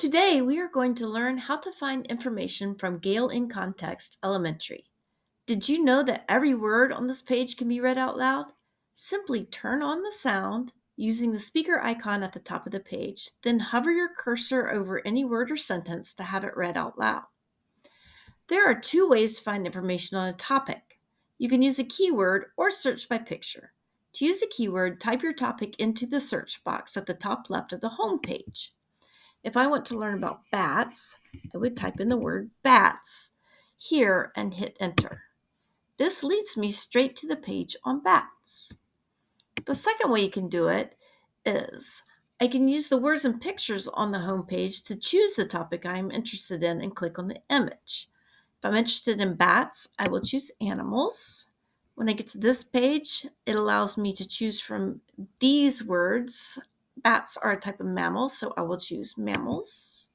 Today, we are going to learn how to find information from Gale in Context Elementary. Did you know that every word on this page can be read out loud? Simply turn on the sound using the speaker icon at the top of the page, then hover your cursor over any word or sentence to have it read out loud. There are two ways to find information on a topic. You can use a keyword or search by picture. To use a keyword, type your topic into the search box at the top left of the home page. If I want to learn about bats, I would type in the word bats here and hit enter. This leads me straight to the page on bats. The second way you can do it is I can use the words and pictures on the home page to choose the topic I am interested in and click on the image. If I'm interested in bats, I will choose animals. When I get to this page, it allows me to choose from these words. Bats are a type of mammal, so I will choose mammals.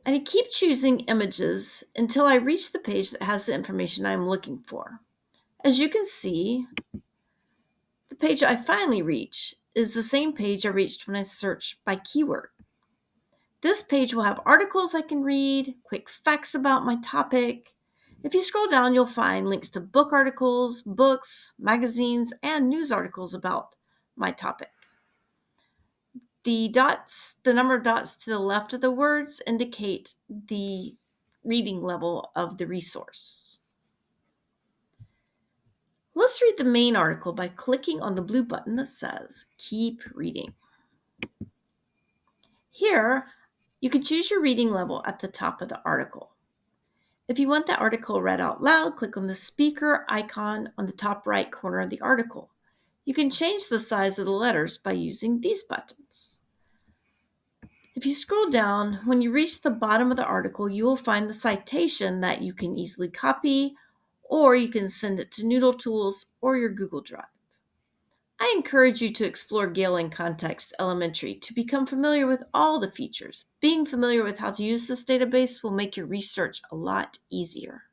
And I keep choosing images until I reach the page that has the information I'm looking for. As you can see, the page I finally reach is the same page I reached when I searched by keyword. This page will have articles I can read, quick facts about my topic. If you scroll down, you'll find links to book articles, books, magazines, and news articles about my topic. The number of dots to the left of the words indicate the reading level of the resource. Let's read the main article by clicking on the blue button that says Keep Reading. Here, you can choose your reading level at the top of the article. If you want the article read out loud, click on the speaker icon on the top right corner of the article. You can change the size of the letters by using these buttons. If you scroll down, when you reach the bottom of the article, you will find the citation that you can easily copy, or you can send it to Noodle Tools or your Google Drive. I encourage you to explore Gale in Context Elementary to become familiar with all the features. Being familiar with how to use this database will make your research a lot easier.